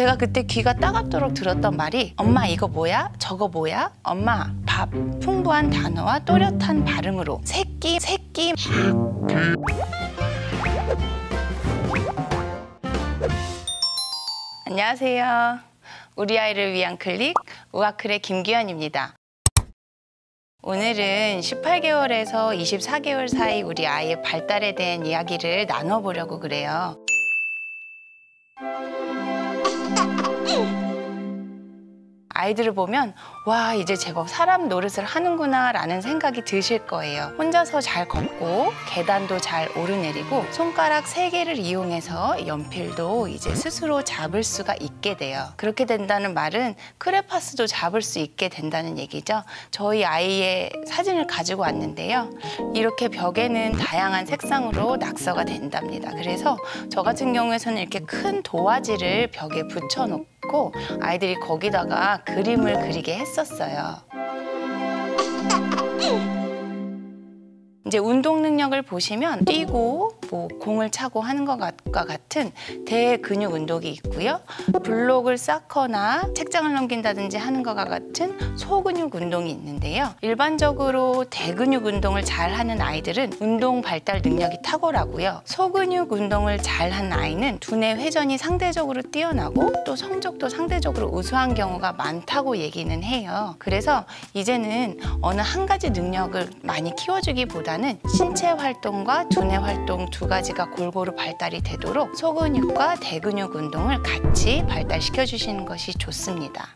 제가 그때 귀가 따갑도록 들었던 말이 엄마 이거 뭐야? 저거 뭐야? 엄마 밥, 풍부한 단어와 또렷한 발음으로 새끼. 안녕하세요. 우리 아이를 위한 클릭 우아클의 김규현입니다. 오늘은 18개월에서 24개월 사이 우리 아이의 발달에 대한 이야기를 나눠보려고 그래요. 아이들을 보면 와 이제 제법 사람 노릇을 하는구나 라는 생각이 드실 거예요. 혼자서 잘 걷고 계단도 잘 오르내리고 손가락 3개를 이용해서 연필도 이제 스스로 잡을 수가 있게 돼요. 그렇게 된다는 말은 크레파스도 잡을 수 있게 된다는 얘기죠. 저희 아이의 사진을 가지고 왔는데요. 이렇게 벽에는 다양한 색상으로 낙서가 된답니다. 그래서 저 같은 경우에는 이렇게 큰 도화지를 벽에 붙여놓고 아이들이 거기다가 그림을 그리게 했었어요. 이제 운동 능력을 보시면 뛰고 공을 차고 하는 것과 같은 대근육 운동이 있고요. 블록을 쌓거나 책장을 넘긴다든지 하는 것과 같은 소근육 운동이 있는데요. 일반적으로 대근육 운동을 잘하는 아이들은 운동 발달 능력이 탁월하고요. 소근육 운동을 잘하는 아이는 두뇌 회전이 상대적으로 뛰어나고 또 성적도 상대적으로 우수한 경우가 많다고 얘기는 해요. 그래서 이제는 어느 한 가지 능력을 많이 키워주기보다는 신체 활동과 두뇌 활동 두 가지가 골고루 발달이 되도록 소근육과 대근육 운동을 같이 발달시켜 주시는 것이 좋습니다.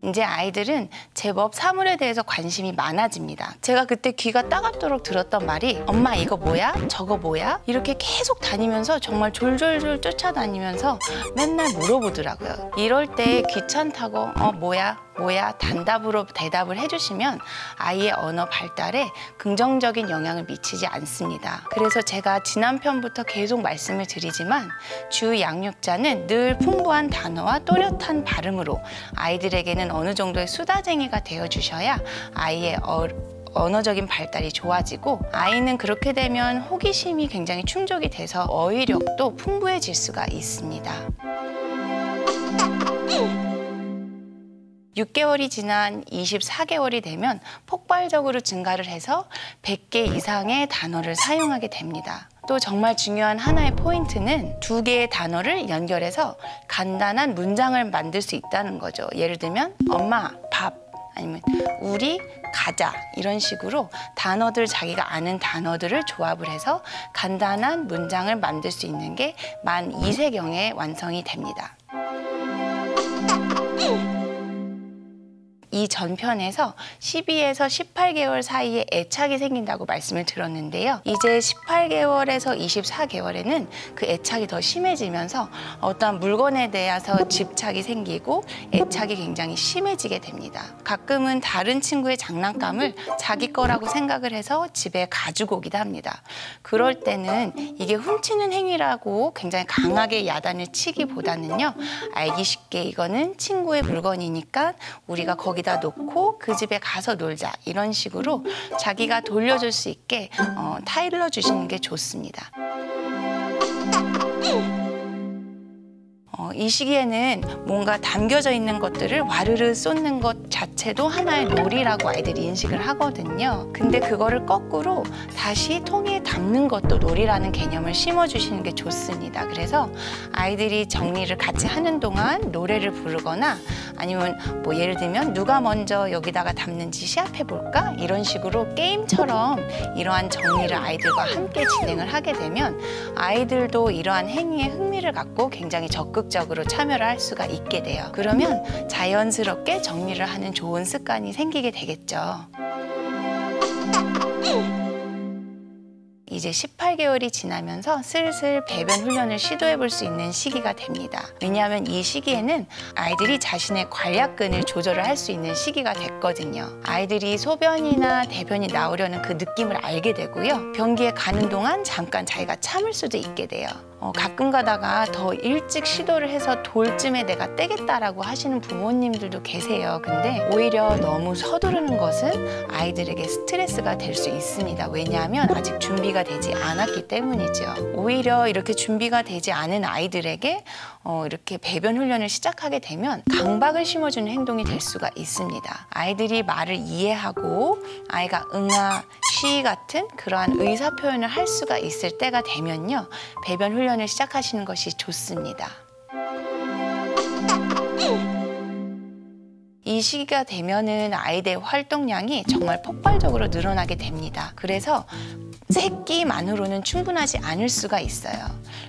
이제 아이들은 제법 사물에 대해서 관심이 많아집니다. 제가 그때 귀가 따갑도록 들었던 말이 엄마 이거 뭐야? 저거 뭐야? 이렇게 계속 다니면서 정말 졸졸졸 쫓아다니면서 맨날 물어보더라고요. 이럴 때 귀찮다고 뭐야 단답으로 대답을 해주시면 아이의 언어 발달에 긍정적인 영향을 미치지 않습니다. 그래서 제가 지난 편부터 계속 말씀을 드리지만 주 양육자는 늘 풍부한 단어와 또렷한 발음으로 아이들에게는 어느 정도의 수다쟁이가 되어주셔야 아이의 언어적인 발달이 좋아지고 아이는 그렇게 되면 호기심이 굉장히 충족이 돼서 어휘력도 풍부해질 수가 있습니다. 6개월이 지난 24개월이 되면 폭발적으로 증가를 해서 100개 이상의 단어를 사용하게 됩니다. 또 정말 중요한 하나의 포인트는 2개의 단어를 연결해서 간단한 문장을 만들 수 있다는 거죠. 예를 들면 엄마, 밥, 아니면 우리, 가자 이런 식으로 단어들 자기가 아는 단어들을 조합을 해서 간단한 문장을 만들 수 있는 게 만 2세경에 완성이 됩니다. 이 전편에서 12에서 18개월 사이에 애착이 생긴다고 말씀을 드렸는데요. 이제 18개월에서 24개월에는 그 애착이 더 심해지면서 어떠한 물건에 대해서 집착이 생기고 애착이 굉장히 심해지게 됩니다. 가끔은 다른 친구의 장난감을 자기 거라고 생각을 해서 집에 가지고 오기도 합니다. 그럴 때는 이게 훔치는 행위라고 굉장히 강하게 야단을 치기보다는요. 알기 쉽게 이거는 친구의 물건이니까 우리가 거기다 놓고 그 집에 가서 놀자 이런 식으로 자기가 돌려줄 수 있게 타일러 주시는 게 좋습니다. 이 시기에는 뭔가 담겨져 있는 것들을 와르르 쏟는 것 자체도 하나의 놀이라고 아이들이 인식을 하거든요. 근데 그거를 거꾸로 다시 통에 담는 것도 놀이라는 개념을 심어주시는 게 좋습니다. 그래서 아이들이 정리를 같이 하는 동안 노래를 부르거나 아니면 예를 들면 누가 먼저 여기다가 담는지 시합해볼까? 이런 식으로 게임처럼 이러한 정리를 아이들과 함께 진행을 하게 되면 아이들도 이러한 행위에 흥미를 갖고 굉장히 적극적으로 참여를 할 수가 있게 돼요. 그러면 자연스럽게 정리를 하는 좋은 습관이 생기게 되겠죠. 이제 18개월이 지나면서 슬슬 배변 훈련을 시도해 볼 수 있는 시기가 됩니다. 왜냐하면 이 시기에는 아이들이 자신의 관략근을 조절을 할 수 있는 시기가 됐거든요. 아이들이 소변이나 대변이 나오려는 그 느낌을 알게 되고요. 변기에 가는 동안 잠깐 자기가 참을 수도 있게 돼요. 가끔 가다가 더 일찍 시도를 해서 돌쯤에 내가 떼겠다라고 하시는 부모님들도 계세요. 근데 오히려 너무 서두르는 것은 아이들에게 스트레스가 될 수 있습니다. 왜냐하면 아직 준비가 준비가 되지 않았기 때문이죠. 오히려 이렇게 준비가 되지 않은 아이들에게 이렇게 배변 훈련을 시작하게 되면 강박을 심어주는 행동이 될 수가 있습니다. 아이들이 말을 이해하고 아이가 응아, 쉬 같은 그러한 의사 표현을 할 수가 있을 때가 되면요, 배변 훈련을 시작하시는 것이 좋습니다. 이 시기가 되면은 아이들의 활동량이 정말 폭발적으로 늘어나게 됩니다. 그래서 새끼만으로는 충분하지 않을 수가 있어요.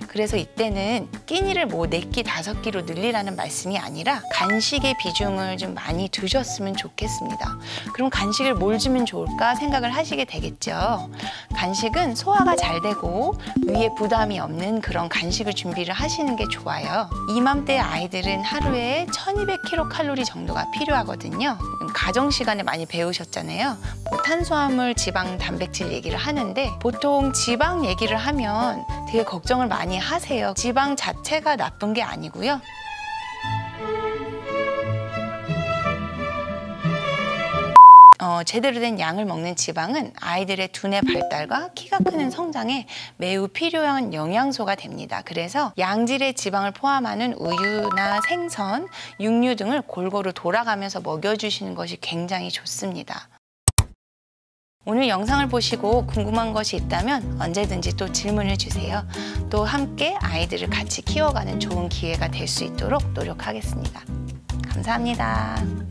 그래서 이때는 끼니를 뭐 4끼, 5끼로 늘리라는 말씀이 아니라 간식의 비중을 좀 많이 두셨으면 좋겠습니다. 그럼 간식을 뭘 주면 좋을까 생각을 하시게 되겠죠. 간식은 소화가 잘 되고 위에 부담이 없는 그런 간식을 준비를 하시는 게 좋아요. 이맘때 아이들은 하루에 1200kcal 정도가 필요하거든요. 가정 시간에 많이 배우셨잖아요. 탄수화물, 지방, 단백질 얘기를 하는데 보통 지방 얘기를 하면 되게 걱정을 많이 하세요. 지방 자체가 나쁜 게 아니고요. 제대로 된 양을 먹는 지방은 아이들의 두뇌 발달과 키가 크는 성장에 매우 필요한 영양소가 됩니다. 그래서 양질의 지방을 포함하는 우유나 생선, 육류 등을 골고루 돌아가면서 먹여주시는 것이 굉장히 좋습니다. 오늘 영상을 보시고 궁금한 것이 있다면 언제든지 또 질문을 주세요. 또 함께 아이들을 같이 키워가는 좋은 기회가 될 수 있도록 노력하겠습니다. 감사합니다.